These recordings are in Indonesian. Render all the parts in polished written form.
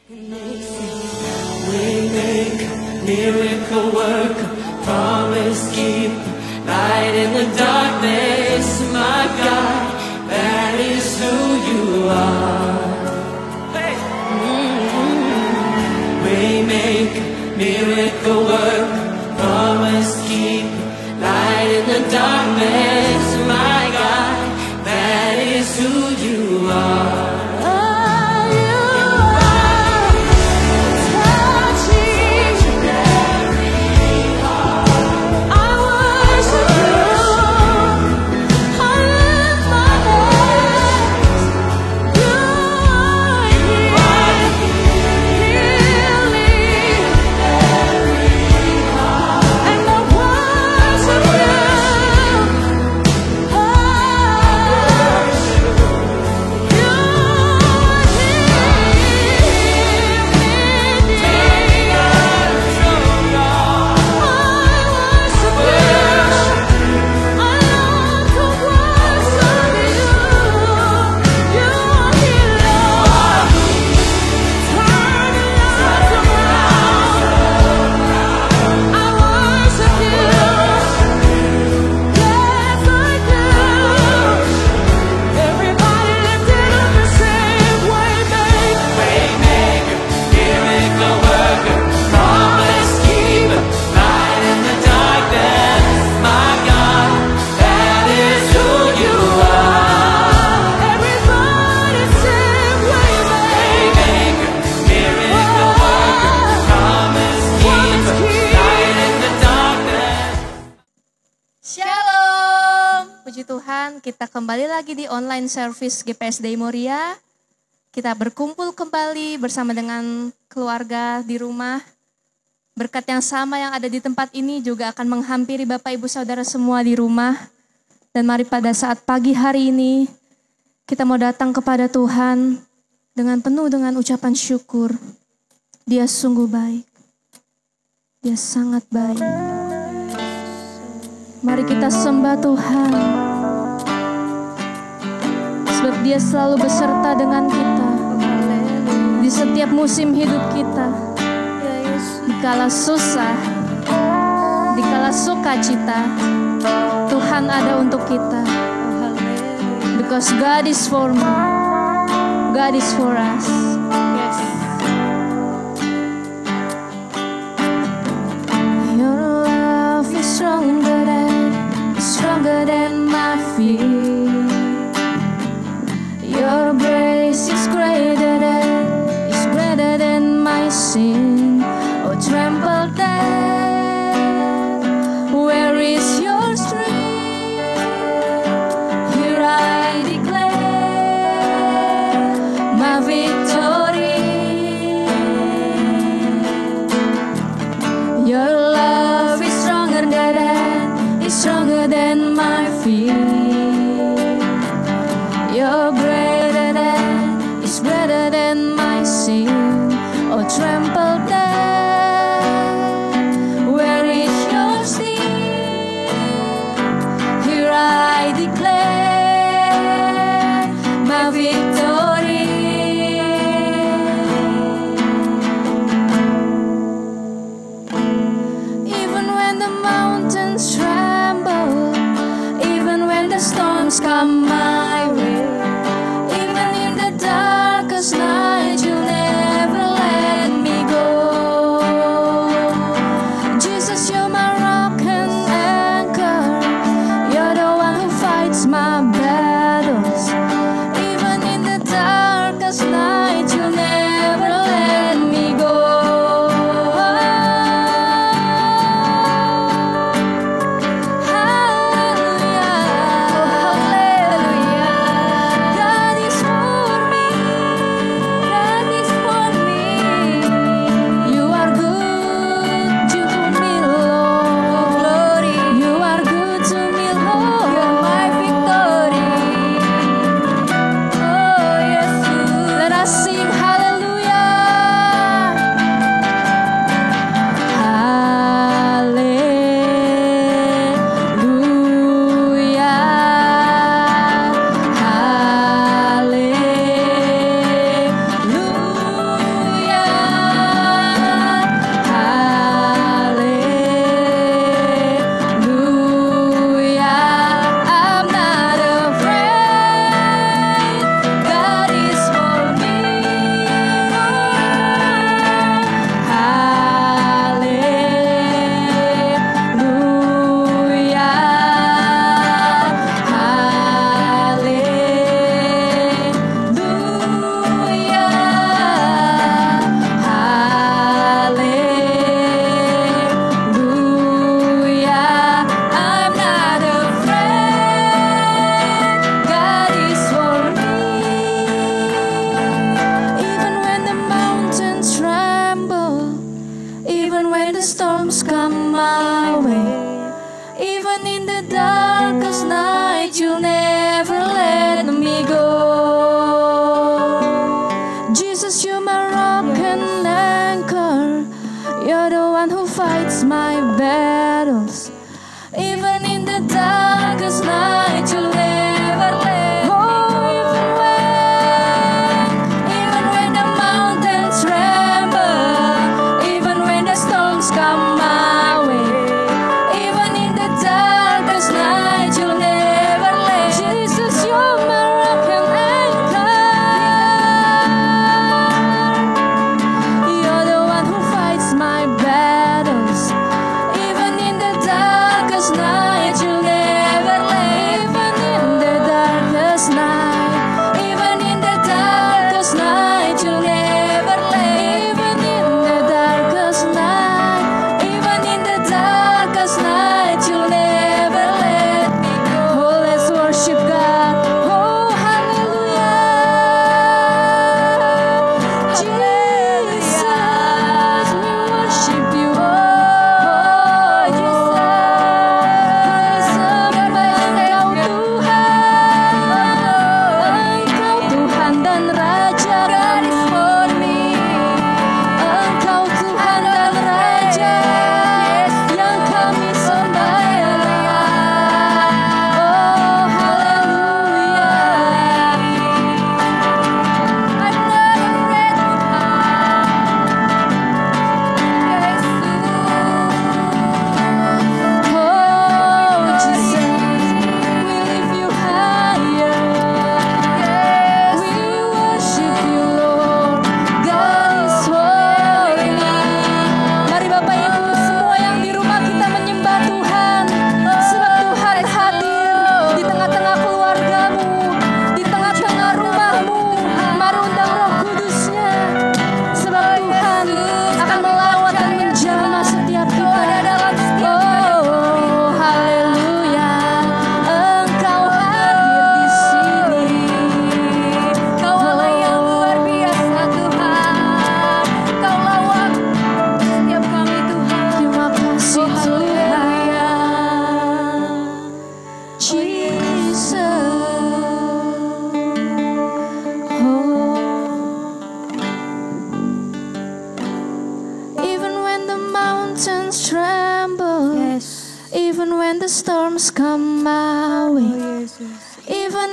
Waymaker, miracle worker, promise keeper, light in the darkness, my God, that is who you are. Hey. Waymaker, miracle worker, promise keeper, light in the darkness, my God, that is who you are. Puji Tuhan, kita kembali lagi di online service GPSD Moria. Kita berkumpul kembali bersama dengan keluarga di rumah. Berkat yang sama yang ada di tempat ini juga akan menghampiri Bapak Ibu Saudara semua di rumah. Dan mari pada saat pagi hari ini, kita mau datang kepada Tuhan dengan penuh dengan ucapan syukur. Dia sungguh baik. Dia sangat baik. Mari kita sembah Tuhan. Sebab Dia selalu beserta dengan kita di setiap musim hidup kita. Dikala susah, dikala sukacita, Tuhan ada untuk kita. Because God is for me, God is for us. Yes. Your love is stronger than my fear. Your grace is greater than my sin. Oh, tremble death, where is your strength? Here I declare my victory. Your love is stronger than my fear.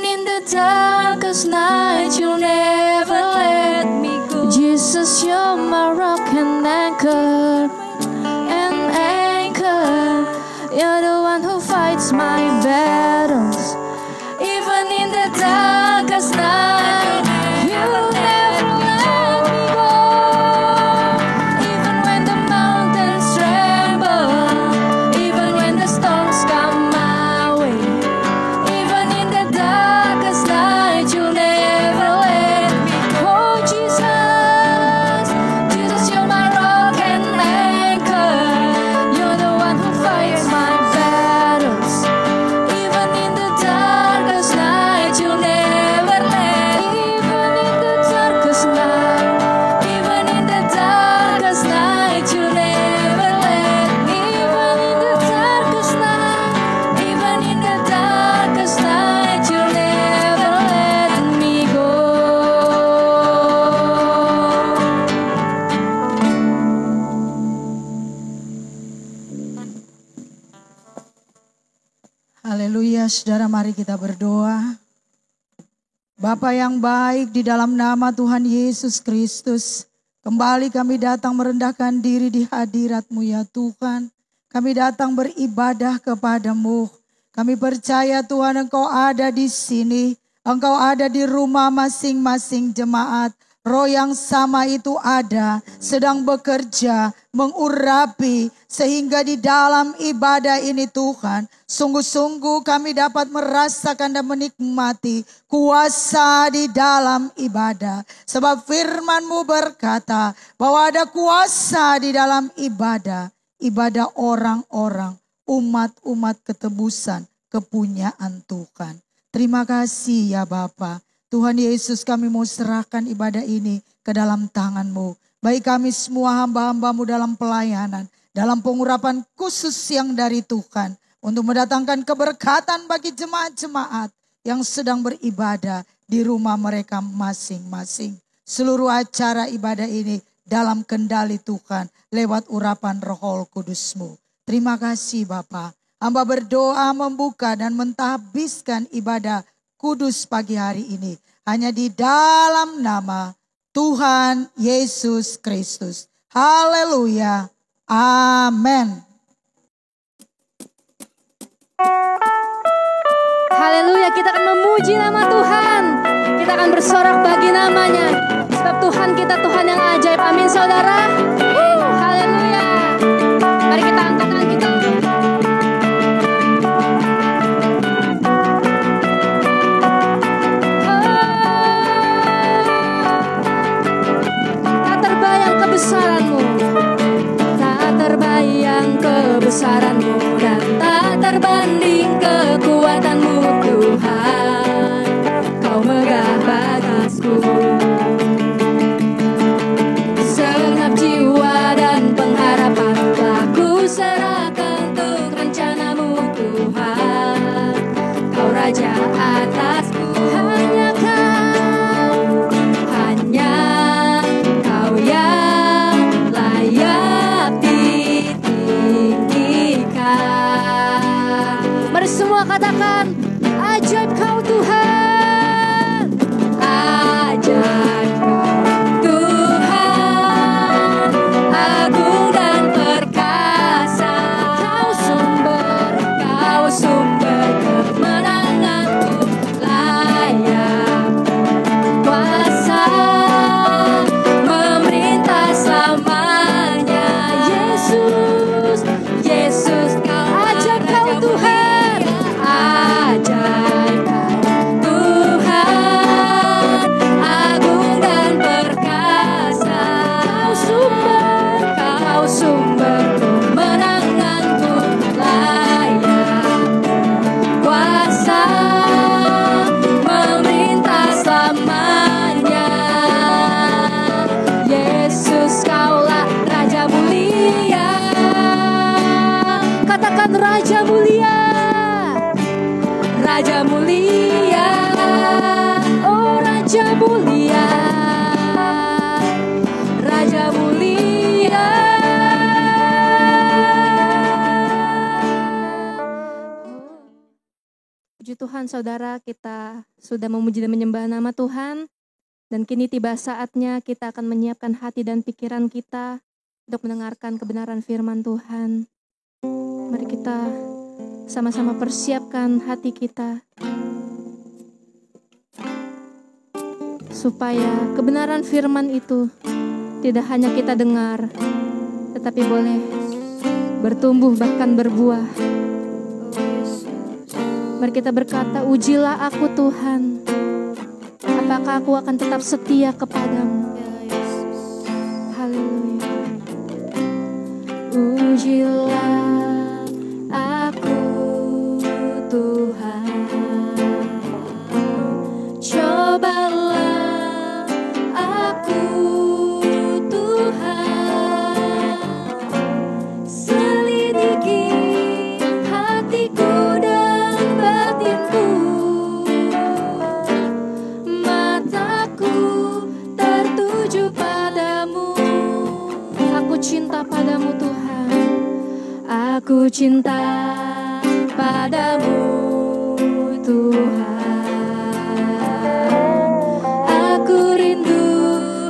in the darkest night, you'll never let me go. Jesus, you're my rock and anchor, you're the one who fights my battles. Even in the darkest night, you'll never let me go. Even when the mountains tremble, even when the storms come my way, even in the darkest night, you'll never let me go. Oh, Jesus, Jesus, you're my rock and anchor. You're the one who fights my battles. Even in the darkest night, you'll never let. Even in the darkest night, even in the darkest night, you'll never let. Even in the darkest night, even in the darkest night, you'll never let me go. Haleluya, saudara, mari kita berdoa. Bapa yang baik, di dalam nama Tuhan Yesus Kristus, kembali kami datang merendahkan diri di hadirat-Mu ya Tuhan. Kami datang beribadah kepadamu. Kami percaya Tuhan Engkau ada di sini. Engkau ada di rumah masing-masing jemaat. Roh yang sama itu ada, sedang bekerja, mengurapi, sehingga di dalam ibadah ini Tuhan, sungguh-sungguh kami dapat merasakan dan menikmati kuasa di dalam ibadah. Sebab firman-Mu berkata bahwa ada kuasa di dalam ibadah. Ibadah orang-orang, umat-umat ketebusan, kepunyaan Tuhan. Terima kasih ya Bapa. Tuhan Yesus, kami mau serahkan ibadah ini ke dalam tangan-Mu. Baik kami semua hamba-hamba-Mu dalam pelayanan, dalam pengurapan khusus yang dari Tuhan, untuk mendatangkan keberkatan bagi jemaat-jemaat yang sedang beribadah di rumah mereka masing-masing. Seluruh acara ibadah ini dalam kendali Tuhan, lewat urapan Roh Kudus-Mu. Terima kasih Bapa. Hamba berdoa membuka dan mentahbiskan ibadah kudus pagi hari ini. Hanya di dalam nama Tuhan Yesus Kristus. Haleluya. Amin. Haleluya, kita akan memuji nama Tuhan. Kita akan bersorak bagi namanya. Sebab Tuhan kita Tuhan yang ajaib. Amin saudara. Haleluya. Mari kita angkat tangan kita. Tak terbayang kebesaran-Mu, tak terbayang kebesaran-Mu, dan tak terbanding kekuatan-Mu Tuhan. Kau megah bagiku, segenap jiwa dan pengharapan telah ku serahkan. Tuhan, saudara, kita sudah memuji dan menyembah nama Tuhan. Dan kini tiba saatnya kita akan menyiapkan hati dan pikiran kita untuk mendengarkan kebenaran firman Tuhan. Mari kita sama-sama persiapkan hati kita, supaya kebenaran firman itu tidak hanya kita dengar, tetapi boleh bertumbuh bahkan berbuah. Mari kita berkata, ujilah aku Tuhan, apakah aku akan tetap setia kepadamu. Haleluya. Ujilah aku Tuhan, cobalah aku Tuhan, selidiki hatiku dan batinku, mataku tertuju padamu. Aku cinta padamu Tuhan, aku cinta padamu Tuhan, aku rindu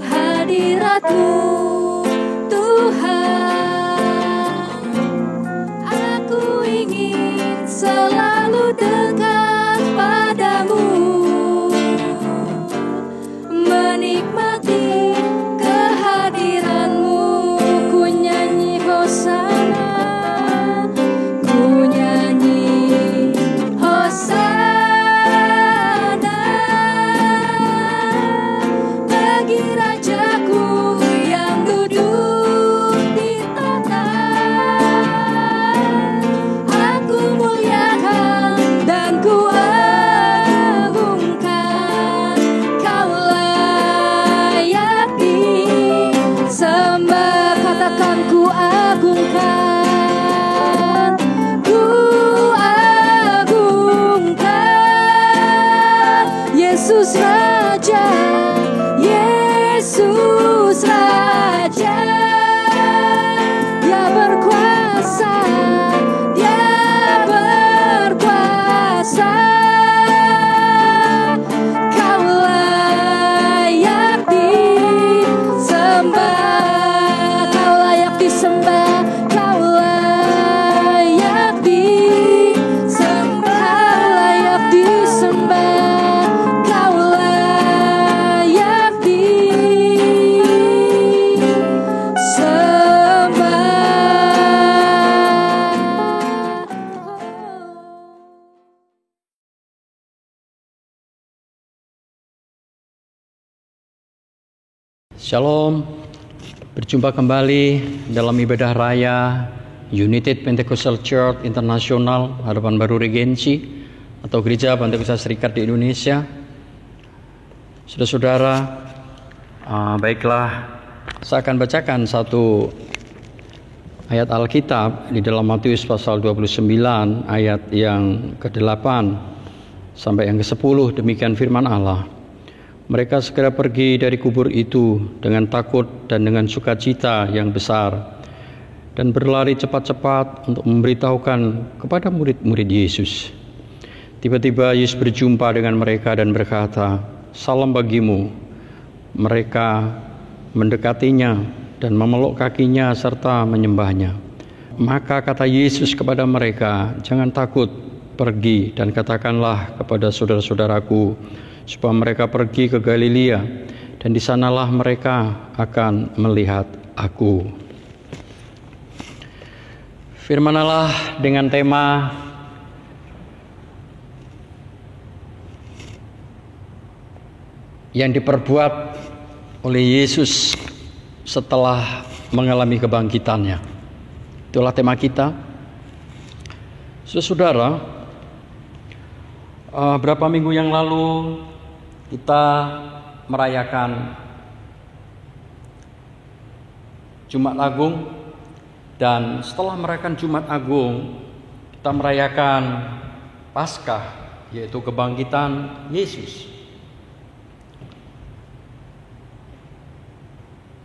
hadirat-Mu Tuhan, aku ingin selalu dekat padamu, menikmati kehadiran-Mu. Ku nyanyi hosana, ku nyanyi hosana bagi Rajaku yang duduk di tahta. Aku muliakan dan ku agungkan, Kau layak disembah. Katakan ku agungkan, ku agungkan Yesus Raja, Yesus Raja. Dia berkuasa, Dia berkuasa. Kau layak disembah, Kau layak disembah, Kau layak disembah, Kau layak disembah. Shalom, berjumpa kembali dalam ibadah raya United Pentecostal Church International Harapan Baru Regency atau Gereja Pentekosta Serikat di Indonesia. Saudara-saudara, baiklah, saya akan bacakan satu ayat Alkitab di dalam Matius pasal 29 ayat yang ke-8 sampai yang ke-10. Demikian firman Allah. Mereka segera pergi dari kubur itu dengan takut dan dengan sukacita yang besar, dan berlari cepat-cepat untuk memberitahukan kepada murid-murid Yesus. Tiba-tiba Yesus berjumpa dengan mereka dan berkata, "Salam bagimu." Mereka mendekatinya dan memeluk kakinya serta menyembahnya. Maka kata Yesus kepada mereka, "Jangan takut, pergi dan katakanlah kepada saudara-saudaraku supaya mereka pergi ke Galilea, dan di sanalah mereka akan melihat Aku." Firman Allah dengan tema yang diperbuat oleh Yesus setelah mengalami kebangkitannya. Itulah tema kita. Saudara, berapa minggu yang lalu kita merayakan Jumat Agung, dan setelah merayakan Jumat Agung kita merayakan Paskah, yaitu kebangkitan Yesus.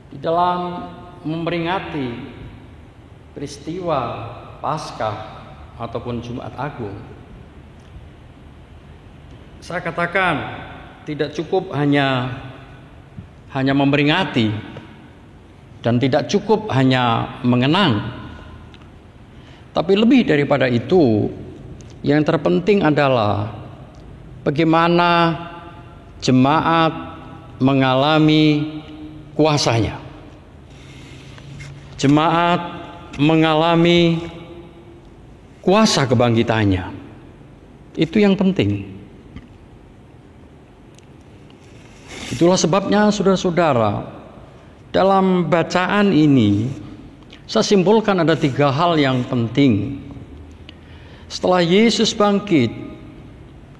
Di dalam memperingati peristiwa Paskah ataupun Jumat Agung, Saya katakan tidak cukup hanya memperingati dan tidak cukup hanya mengenang. Tapi lebih daripada itu, yang terpenting adalah bagaimana jemaat mengalami kuasanya. Jemaat mengalami kuasa kebangkitannya. Itu yang penting. Itulah sebabnya saudara-saudara, dalam bacaan ini saya simpulkan ada 3 hal yang penting. Setelah Yesus bangkit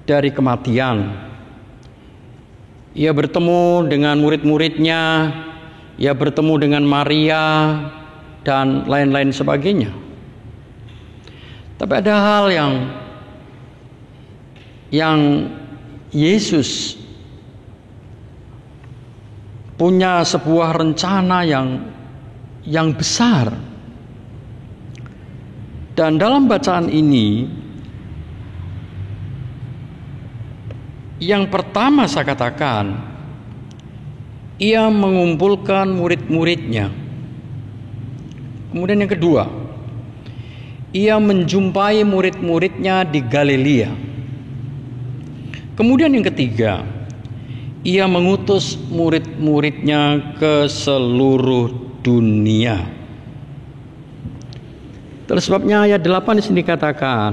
dari kematian, Ia bertemu dengan murid-muridnya, Ia bertemu dengan Maria dan lain-lain sebagainya. Tapi ada hal yang Yesus punya sebuah rencana yang besar. Dan dalam bacaan ini, yang pertama saya katakan, Ia mengumpulkan murid-muridnya. Kemudian yang kedua, Ia menjumpai murid-muridnya di Galilea. Kemudian yang ketiga, Ia mengutus murid-muridnya ke seluruh dunia. Terus sebabnya ayat 8 di sini dikatakan,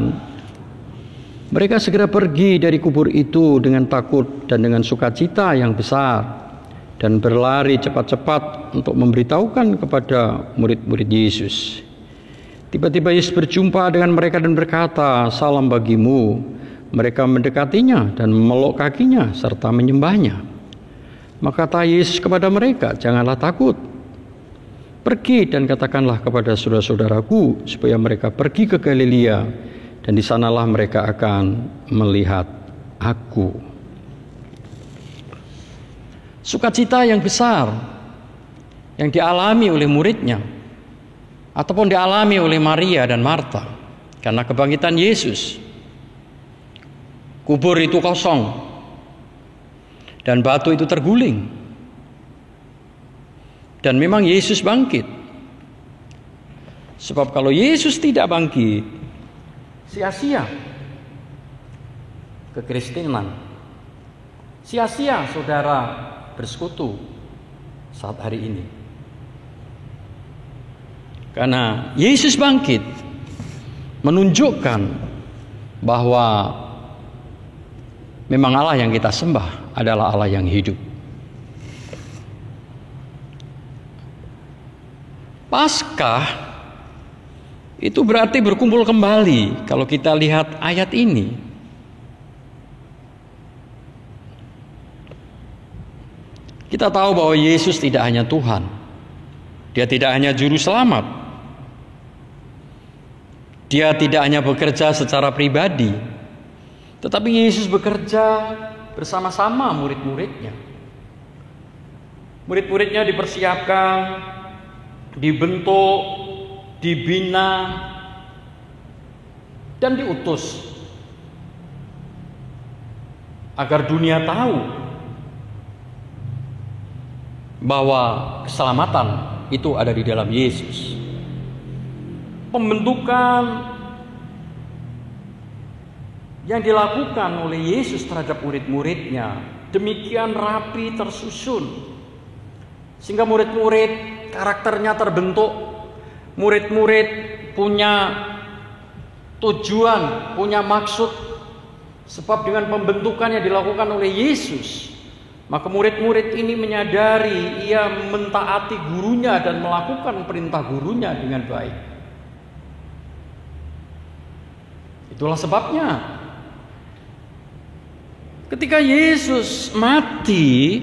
mereka segera pergi dari kubur itu dengan takut dan dengan sukacita yang besar, dan berlari cepat-cepat untuk memberitahukan kepada murid-murid Yesus. Tiba-tiba Yesus berjumpa dengan mereka dan berkata, "Salam bagimu." Mereka mendekatinya dan memeluk kakinya serta menyembahnya. Maka kata Yesus kepada mereka, "Janganlah takut. Pergi dan katakanlah kepada saudara-saudaraku supaya mereka pergi ke Galilea, dan di sanalah mereka akan melihat Aku." Sukacita yang besar yang dialami oleh muridnya ataupun dialami oleh Maria dan Marta karena kebangkitan Yesus. Kubur itu kosong dan batu itu terguling. Dan memang Yesus bangkit. Sebab kalau Yesus tidak bangkit, sia-sia kekristenan. Sia-sia saudara bersekutu saat hari ini. Karena Yesus bangkit menunjukkan bahwa memang Allah yang kita sembah adalah Allah yang hidup. Paskah itu berarti berkumpul kembali. Kalau kita lihat ayat ini, kita tahu bahwa Yesus tidak hanya Tuhan. Dia tidak hanya juru selamat. Dia tidak hanya bekerja secara pribadi, tetapi Yesus bekerja bersama-sama murid-muridnya. Murid-muridnya dipersiapkan, dibentuk, dibina, dan diutus agar dunia tahu bahwa keselamatan itu ada di dalam Yesus. Pembentukan yang dilakukan oleh Yesus terhadap murid-muridnya demikian rapi tersusun, sehingga murid-murid karakternya terbentuk. Murid-murid punya tujuan, punya maksud. Sebab dengan pembentukan yang dilakukan oleh Yesus, maka murid-murid ini menyadari ia mentaati gurunya dan melakukan perintah gurunya dengan baik. Itulah sebabnya ketika Yesus mati,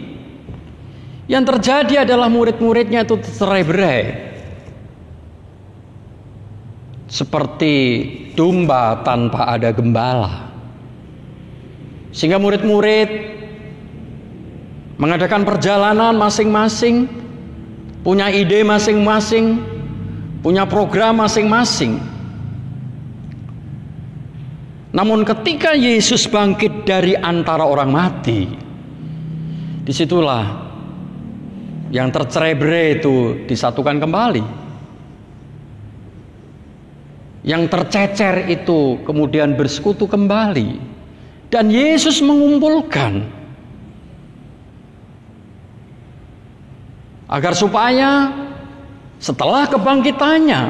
yang terjadi adalah murid-muridnya itu tercerai-berai seperti domba tanpa ada gembala. Sehingga murid-murid mengadakan perjalanan masing-masing, punya ide masing-masing, punya program masing-masing. Namun ketika Yesus bangkit dari antara orang mati, disitulah yang tercerai-berai itu disatukan kembali. Yang tercecer itu kemudian bersekutu kembali. Dan Yesus mengumpulkan agar supaya setelah kebangkitannya,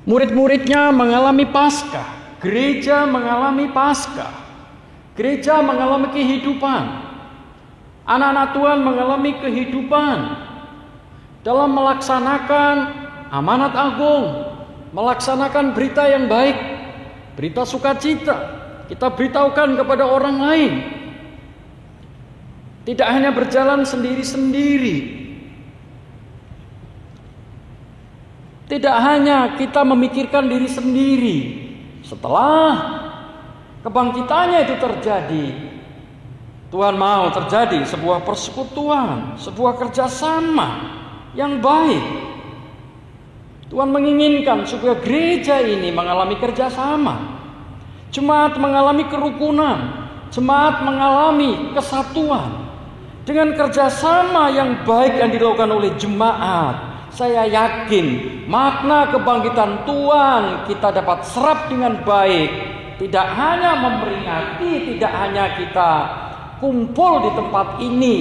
murid-muridnya mengalami Paskah. Gereja mengalami Paskah. Gereja mengalami kehidupan. Anak-anak Tuhan mengalami kehidupan dalam melaksanakan amanat agung, melaksanakan berita yang baik, berita sukacita. Kita beritahukan kepada orang lain. Tidak hanya berjalan sendiri-sendiri. Tidak hanya kita memikirkan diri sendiri. Setelah kebangkitannya itu terjadi, Tuhan mau terjadi sebuah persekutuan, sebuah kerjasama yang baik. Tuhan menginginkan supaya gereja ini mengalami kerjasama. Jemaat mengalami kerukunan. Jemaat mengalami kesatuan. Dengan kerjasama yang baik yang dilakukan oleh jemaat, saya yakin makna kebangkitan Tuhan kita dapat serap dengan baik. Tidak hanya memperingati, tidak hanya kita kumpul di tempat ini,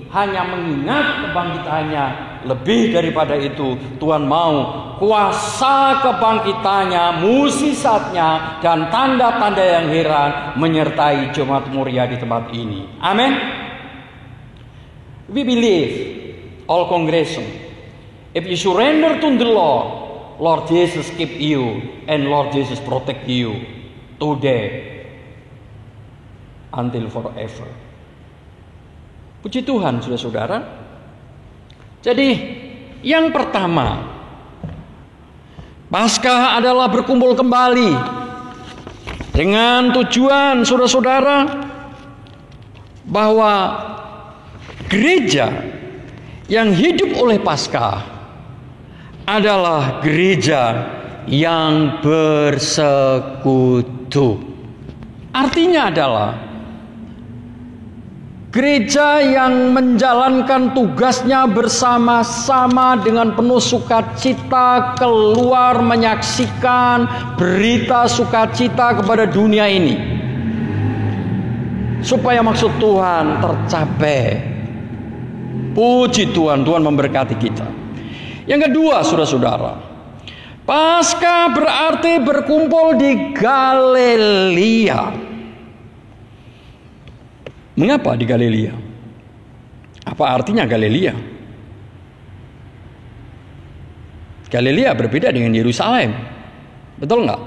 hanya mengingat kebangkitannya. Lebih daripada itu, Tuhan mau kuasa kebangkitannya, mukjizatnya, dan tanda-tanda yang heran menyertai jemaat Moria di tempat ini. Amin. We believe, all congregation, if you surrender to the Lord, Lord Jesus keep you and Lord Jesus protect you today until forever. Puji Tuhan, saudara-saudara. Jadi, yang pertama, Paskah adalah berkumpul kembali dengan tujuan, saudara-saudara, bahwa gereja yang hidup oleh Paskah adalah gereja yang bersekutu. Artinya adalah gereja yang menjalankan tugasnya bersama-sama dengan penuh sukacita keluar menyaksikan berita sukacita kepada dunia ini. Supaya maksud Tuhan tercapai. Puji Tuhan, Tuhan memberkati kita. Yang kedua, saudara-saudara, Paskah berarti berkumpul di Galilea. Mengapa di Galilea? Apa artinya Galilea? Galilea berbeda dengan Yerusalem. Betul nggak?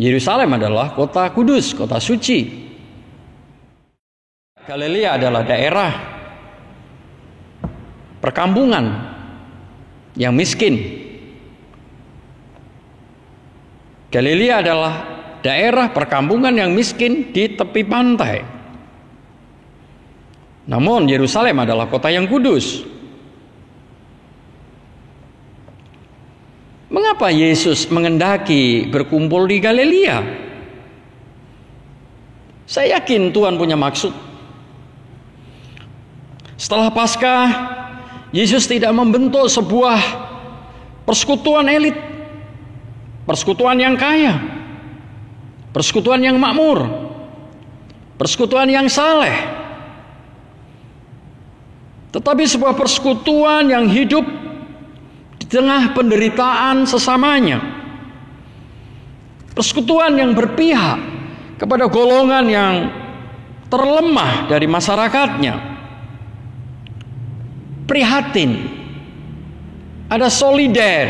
Yerusalem adalah kota kudus, kota suci. Galilea adalah daerah perkampungan yang miskin. Galilea adalah daerah perkampungan yang miskin di tepi pantai. Namun Yerusalem adalah kota yang kudus. Mengapa Yesus mengendaki berkumpul di Galilea? Saya yakin Tuhan punya maksud. Setelah Paskah, Yesus tidak membentuk sebuah persekutuan elit, persekutuan yang kaya, persekutuan yang makmur, persekutuan yang saleh, tetapi sebuah persekutuan yang hidup di tengah penderitaan sesamanya, persekutuan yang berpihak kepada golongan yang terlemah dari masyarakatnya, prihatin, ada solider,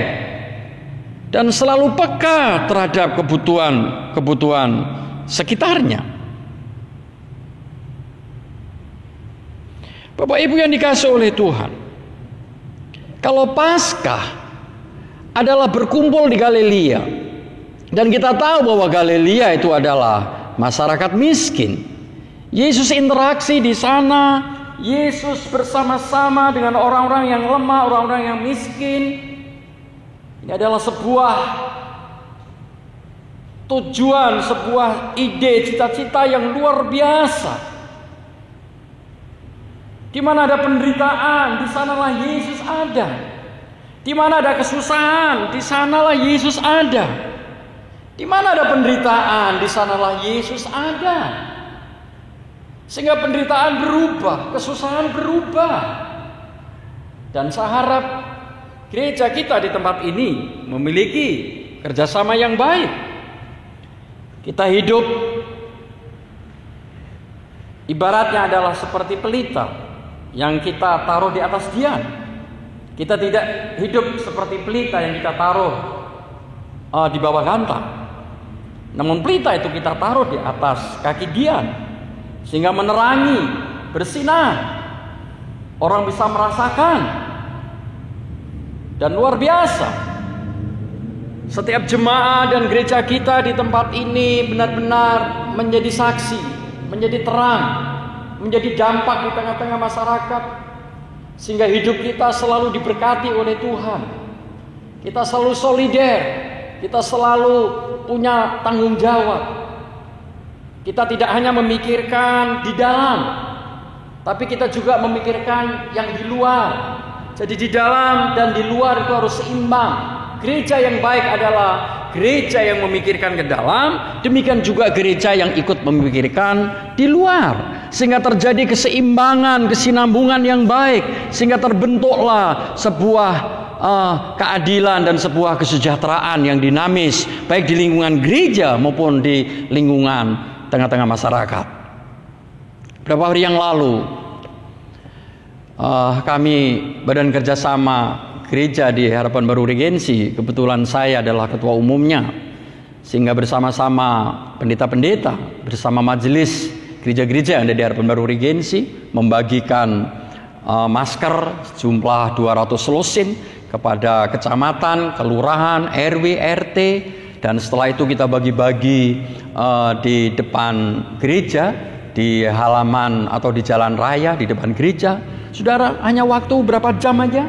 dan selalu peka terhadap kebutuhan sekitarnya. Bapak Ibu yang dikasihi oleh Tuhan, kalau Paskah adalah berkumpul di Galilea, dan kita tahu bahwa Galilea itu adalah masyarakat miskin, Yesus interaksi di sana. Yesus bersama-sama dengan orang-orang yang lemah, orang-orang yang miskin. Ini adalah sebuah tujuan, sebuah ide, cita-cita yang luar biasa. Di mana ada penderitaan, di sanalah Yesus ada. Di mana ada kesusahan, di sanalah Yesus ada. Di mana ada penderitaan, di sanalah Yesus ada. Sehingga penderitaan berubah, kesusahan berubah. Dan saya harap gereja kita di tempat ini memiliki kerjasama yang baik. Kita hidup ibaratnya adalah seperti pelita yang kita taruh di atas dian. Kita tidak hidup seperti pelita yang kita taruh di bawah gantang. Namun pelita itu kita taruh di atas kaki dian, sehingga menerangi, bersinar. Orang bisa merasakan. Dan luar biasa, setiap jemaat dan gereja kita di tempat ini benar-benar menjadi saksi, menjadi terang, menjadi dampak di tengah-tengah masyarakat. Sehingga hidup kita selalu diberkati oleh Tuhan. Kita selalu solider, kita selalu punya tanggung jawab. Kita tidak hanya memikirkan di dalam, tapi kita juga memikirkan yang di luar. Jadi di dalam dan di luar itu harus seimbang. Gereja yang baik adalah gereja yang memikirkan ke dalam, demikian juga gereja yang ikut memikirkan di luar. Sehingga terjadi keseimbangan, kesinambungan yang baik, sehingga terbentuklah sebuah keadilan dan sebuah kesejahteraan yang dinamis, baik di lingkungan gereja maupun di lingkungan tengah-tengah masyarakat. Beberapa hari yang lalu kami Badan Kerjasama Gereja di Harapan Baru Regensi, kebetulan saya adalah ketua umumnya, sehingga bersama-sama pendeta-pendeta bersama majelis gereja-gereja yang ada di Harapan Baru Regensi membagikan masker sejumlah 200 losin kepada kecamatan, kelurahan, RW, RT. Dan setelah itu kita bagi-bagi di depan gereja, di halaman atau di jalan raya di depan gereja. Saudara, hanya waktu berapa jam aja?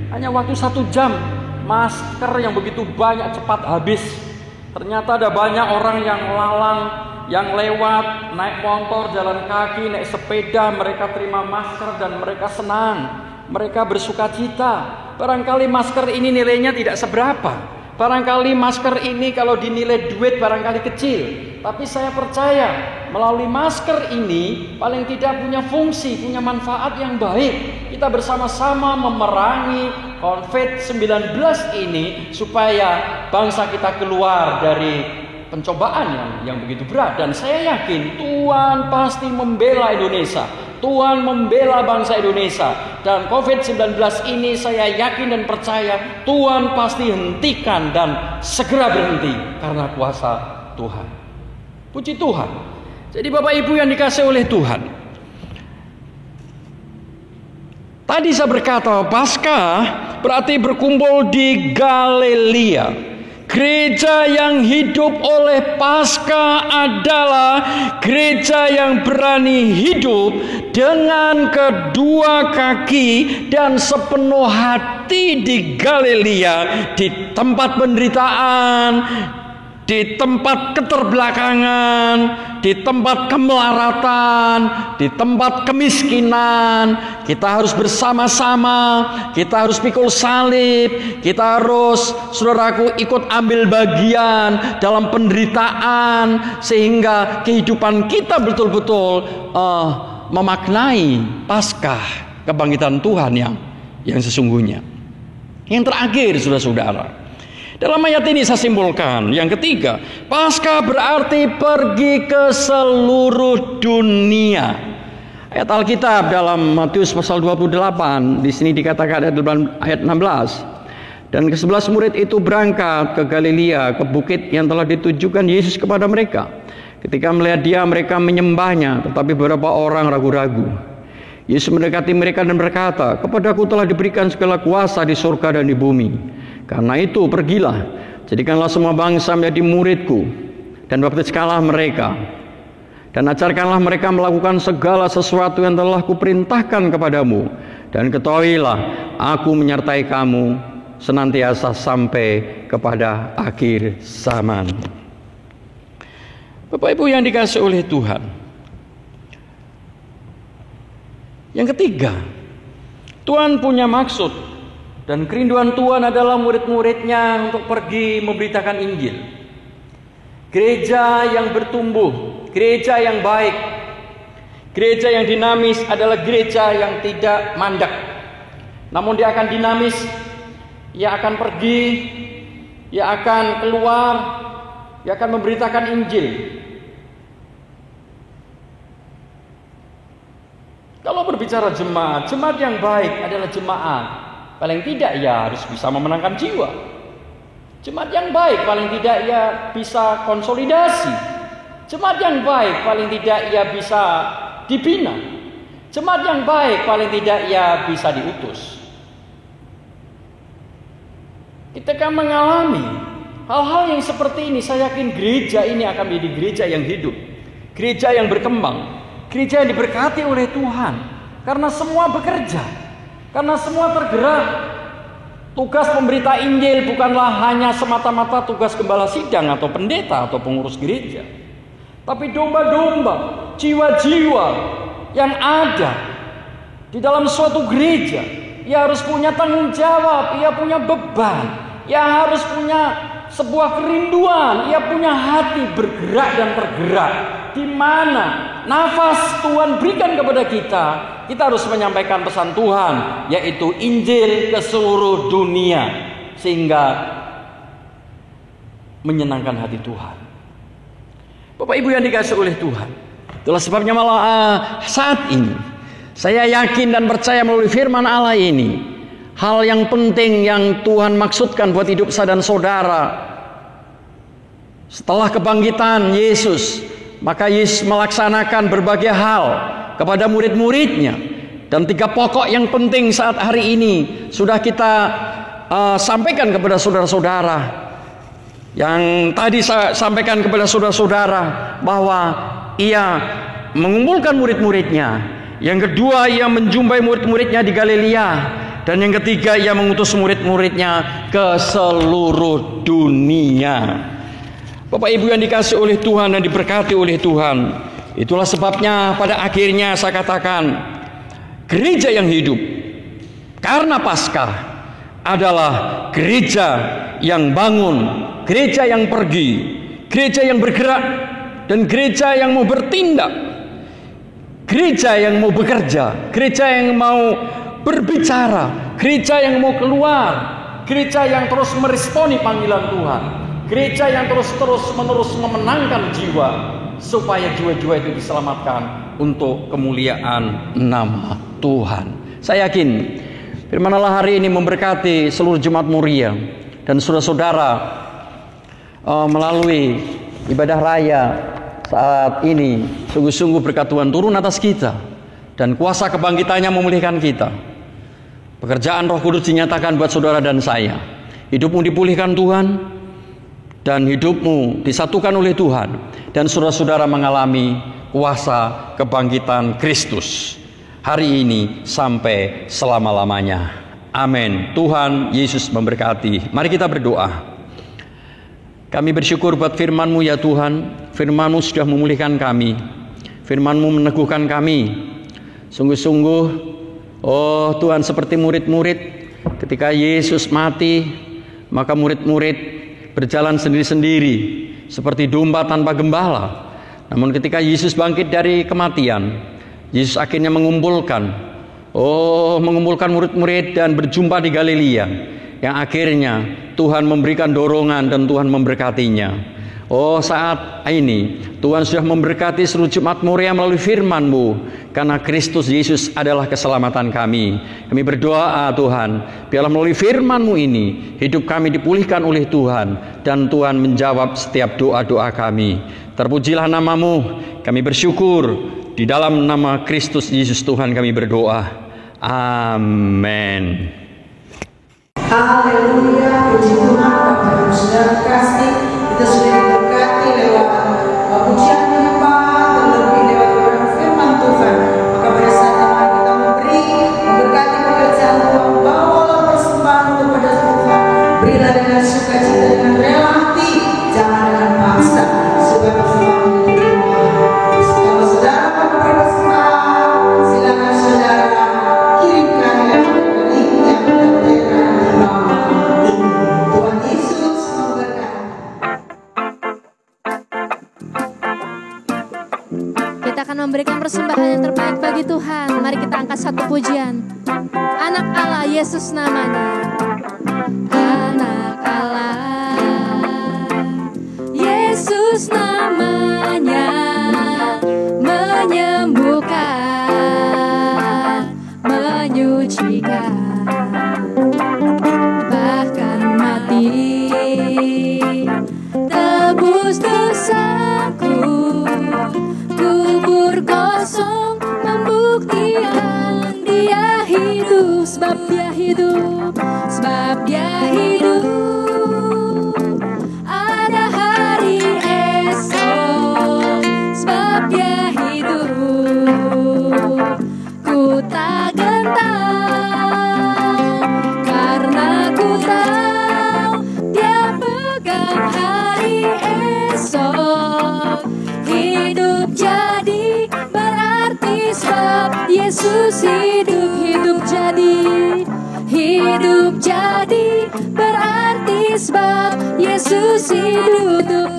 Hanya waktu 1 jam, masker yang begitu banyak cepat habis. Ternyata ada banyak orang yang lalang, yang lewat, naik motor, jalan kaki, naik sepeda, mereka terima masker dan mereka senang. Mereka bersuka cita. Barangkali masker ini nilainya tidak seberapa. Barangkali masker ini kalau dinilai duit barangkali kecil. Tapi saya percaya melalui masker ini paling tidak punya fungsi, punya manfaat yang baik. Kita bersama-sama memerangi COVID-19 ini supaya bangsa kita keluar dari pencobaan yang begitu berat. Dan saya yakin Tuhan pasti membela Indonesia. Tuhan membela bangsa Indonesia. Dan COVID-19 ini saya yakin dan percaya Tuhan pasti hentikan dan segera berhenti karena kuasa Tuhan. Puji Tuhan. Jadi Bapak Ibu yang dikasihi oleh Tuhan, tadi saya berkata Paskah berarti berkumpul di Galilea. Gereja yang hidup oleh Paskah adalah gereja yang berani hidup dengan kedua kaki dan sepenuh hati di Galilea, di tempat penderitaan, di tempat keterbelakangan, di tempat kemelaratan, di tempat kemiskinan. Kita harus bersama-sama, kita harus pikul salib, kita harus, saudaraku, ikut ambil bagian dalam penderitaan, sehingga kehidupan kita betul-betul memaknai Paskah, kebangkitan Tuhan yang sesungguhnya. Yang terakhir, saudara-saudara, dalam ayat ini saya simpulkan, yang ketiga, Paskah berarti pergi ke seluruh dunia. Ayat Alkitab dalam Matius pasal 28, di sini dikatakan ayat 16. Dan ke-11 murid itu berangkat ke Galilea, ke bukit yang telah ditujukan Yesus kepada mereka. Ketika melihat dia, mereka menyembahnya, tetapi beberapa orang ragu-ragu. Yesus mendekati mereka dan berkata, "Kepadaku telah diberikan segala kuasa di surga dan di bumi. Karena itu pergilah, jadikanlah semua bangsa menjadi muridku, dan baptiskanlah mereka, dan ajarkanlah mereka melakukan segala sesuatu yang telah kuperintahkan kepadamu. Dan ketahuilah, aku menyertai kamu senantiasa sampai kepada akhir zaman." Bapak Ibu yang dikasihi oleh Tuhan. Yang ketiga, Tuhan punya maksud dan kerinduan Tuhan adalah murid-muridnya untuk pergi memberitakan Injil. Gereja yang bertumbuh, gereja yang baik, gereja yang dinamis adalah gereja yang tidak mandek. Namun dia akan dinamis, ia akan pergi, ia akan keluar, ia akan memberitakan Injil. Kalau berbicara jemaat, jemaat yang baik adalah jemaat paling tidak ia harus bisa memenangkan jiwa. Jemaat yang baik paling tidak ia bisa konsolidasi. Jemaat yang baik paling tidak ia bisa dibina. Jemaat yang baik paling tidak ia bisa diutus. Kita akan mengalami hal-hal yang seperti ini. Saya yakin gereja ini akan menjadi gereja yang hidup, gereja yang berkembang, gereja yang diberkati oleh Tuhan. Karena semua bekerja, karena semua tergerak. Tugas pemberita Injil bukanlah hanya semata-mata tugas gembala sidang atau pendeta atau pengurus gereja, tapi domba-domba, jiwa-jiwa yang ada di dalam suatu gereja. Ia harus punya tanggung jawab, ia punya beban, ia harus punya sebuah kerinduan, ia punya hati bergerak dan tergerak. Di mana nafas Tuhan berikan kepada kita, kita harus menyampaikan pesan Tuhan, yaitu Injil ke seluruh dunia, sehingga menyenangkan hati Tuhan. Bapak Ibu yang dikasihi oleh Tuhan, itulah sebabnya malah saat ini saya yakin dan percaya melalui firman Allah ini, hal yang penting yang Tuhan maksudkan buat hidup saya dan saudara. Setelah kebangkitan Yesus, maka Yesus melaksanakan berbagai hal kepada murid-muridnya. Dan 3 pokok yang penting saat hari ini sudah kita sampaikan kepada saudara-saudara. Yang tadi saya sampaikan kepada saudara-saudara bahwa ia mengumpulkan murid-muridnya. Yang kedua, ia menjumpai murid-muridnya di Galilea. Dan yang ketiga, ia mengutus murid-muridnya ke seluruh dunia. Bapak Ibu yang dikasihi oleh Tuhan dan diberkati oleh Tuhan, itulah sebabnya pada akhirnya saya katakan, gereja yang hidup karena Paskah adalah gereja yang bangun, gereja yang pergi, gereja yang bergerak, dan gereja yang mau bertindak, gereja yang mau bekerja, gereja yang mau berbicara, gereja yang mau keluar, gereja yang terus meresponi panggilan Tuhan, gereja yang terus-menerus memenangkan jiwa, supaya jiwa-jiwa itu diselamatkan untuk kemuliaan nama Tuhan. Saya yakin firman Allah hari ini memberkati seluruh jemaat Moria dan saudara-saudara melalui ibadah raya saat ini. Sungguh-sungguh berkat Tuhan turun atas kita dan kuasa kebangkitannya memulihkan kita. Pekerjaan Roh Kudus dinyatakan buat saudara dan saya. Hidupmu dipulihkan Tuhan dan hidupmu disatukan oleh Tuhan, dan saudara-saudara mengalami kuasa kebangkitan Kristus hari ini sampai selama-lamanya. Amin. Tuhan Yesus memberkati. Mari kita berdoa. Kami bersyukur buat firman-Mu ya Tuhan. Firman-Mu sudah memulihkan kami, firman-Mu meneguhkan kami. Sungguh-sungguh, oh Tuhan, seperti murid-murid ketika Yesus mati, maka murid-murid berjalan sendiri-sendiri seperti domba tanpa gembala. Namun ketika Yesus bangkit dari kematian, Yesus akhirnya mengumpulkan murid-murid dan berjumpa di Galilea, yang akhirnya Tuhan memberikan dorongan dan Tuhan memberkatinya. Oh, saat ini Tuhan sudah memberkati seluruh jemaat Moria melalui firman-Mu, karena Kristus Yesus adalah keselamatan kami. Kami berdoa Tuhan, biarlah melalui firman-Mu ini hidup kami dipulihkan oleh Tuhan, dan Tuhan menjawab setiap doa-doa kami. Terpujilah nama-Mu. Kami bersyukur di dalam nama Kristus Yesus Tuhan kami berdoa. Amin. Haleluya, puji Tuhan. Bapak Ibu Saudara kasih, kita sudah diberkati lewat pujian menyembah, terlebih lewat kebenaran firman Tuhan. Maka pada saat teman kita memberkati pekerjaan Tuhan, bawalah persembahan kepada Tuhan. Berilah dengan sukacita, dengan rela hati, jangan dengan paksa, sebab Tuhan Tuhan. Mari kita angkat satu pujian. Anak Allah, Yesus namanya. Anak Allah, Yesus namanya, menyembuhkan, menyucikan, bahkan mati, tebus dosaku, kubur kosong membuktikan dia hidup, sebab dia hidup, sebab dia hidup. Ada hari esok, sebab dia hidup. Ku tak gentar, karena ku tahu dia pegang hari esok. Hidup jadi berarti sebab Yesus hidup. Hidup jadi berarti sebab Yesus hidup.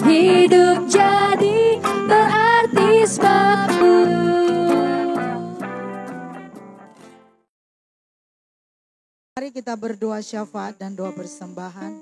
Hidup jadi berarti sebab. Mari kita berdoa syafaat dan doa persembahan.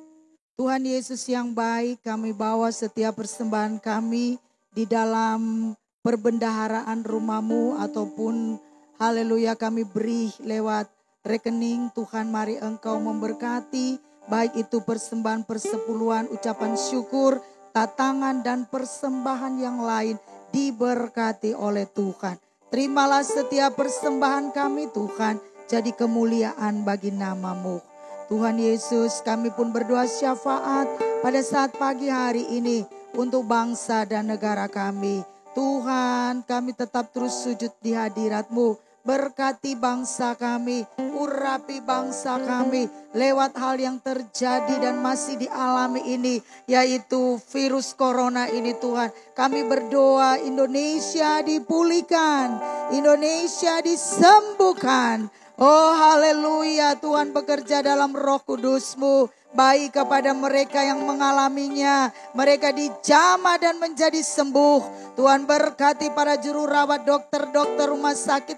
Tuhan Yesus yang baik, kami bawa setiap persembahan kami di dalam perbendaharaan rumah-Mu ataupun haleluya kami beri lewat rekening. Tuhan, mari Engkau memberkati baik itu persembahan persepuluhan, ucapan syukur, tatangan dan persembahan yang lain diberkati oleh Tuhan. Terimalah setiap persembahan kami Tuhan, jadi kemuliaan bagi nama-Mu. Tuhan Yesus, kami pun berdoa syafaat pada saat pagi hari ini untuk bangsa dan negara kami. Tuhan, kami tetap terus sujud di hadirat-Mu. Berkati bangsa kami, urapi bangsa kami lewat hal yang terjadi dan masih dialami ini, yaitu virus corona ini Tuhan. Kami berdoa Indonesia dipulihkan, Indonesia disembuhkan. Oh haleluya, Tuhan bekerja dalam Roh Kudus-Mu, baik kepada mereka yang mengalaminya, mereka dijamah dan menjadi sembuh. Tuhan berkati para juru rawat, dokter-dokter, rumah sakit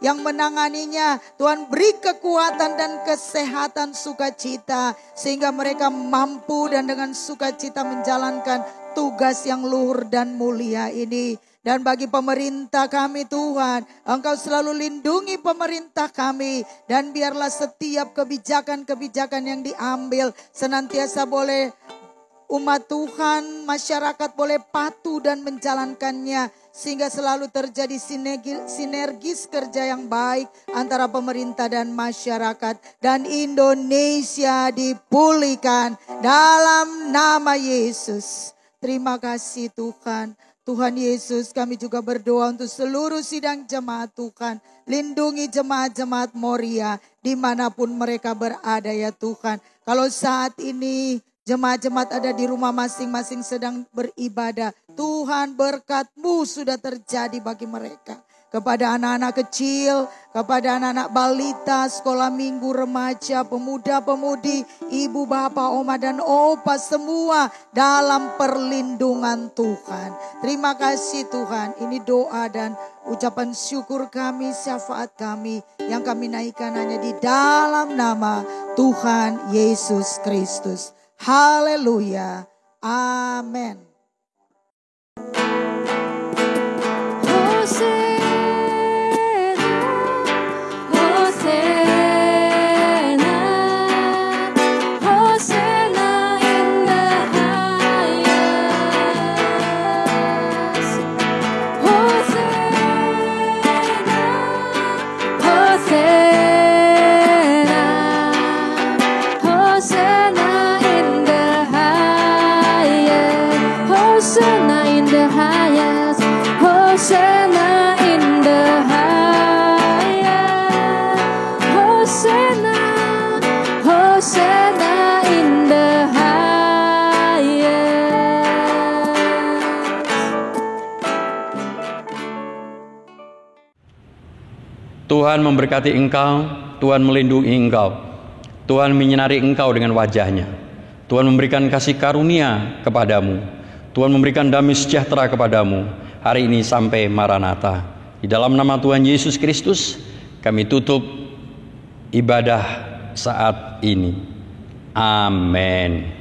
yang menanganinya. Tuhan beri kekuatan dan kesehatan sukacita, sehingga mereka mampu dan dengan sukacita menjalankan tugas yang luhur dan mulia ini. Dan bagi pemerintah kami Tuhan, Engkau selalu lindungi pemerintah kami. Dan biarlah setiap kebijakan-kebijakan yang diambil senantiasa boleh umat Tuhan, masyarakat boleh patuh dan menjalankannya. Sehingga selalu terjadi sinergis kerja yang baik antara pemerintah dan masyarakat. Dan Indonesia dipulihkan dalam nama Yesus. Terima kasih Tuhan. Tuhan Yesus, kami juga berdoa untuk seluruh sidang jemaat Tuhan. Lindungi jemaat-jemaat Moria dimanapun mereka berada ya Tuhan. Kalau saat ini jemaat-jemaat ada di rumah masing-masing sedang beribadah, Tuhan berkat-Mu sudah terjadi bagi mereka. Kepada anak-anak kecil, kepada anak-anak balita, sekolah minggu, remaja, pemuda-pemudi, ibu, bapak, oma dan opa semua dalam perlindungan Tuhan. Terima kasih Tuhan, ini doa dan ucapan syukur kami, syafaat kami yang kami naikkan hanya di dalam nama Tuhan Yesus Kristus. Haleluya. Amin. Tuhan memberkati engkau, Tuhan melindungi engkau, Tuhan menyinari engkau dengan wajah-Nya, Tuhan memberikan kasih karunia kepadamu, Tuhan memberikan damai sejahtera kepadamu hari ini sampai Maranatha. Di dalam nama Tuhan Yesus Kristus kami tutup ibadah saat ini. Amin.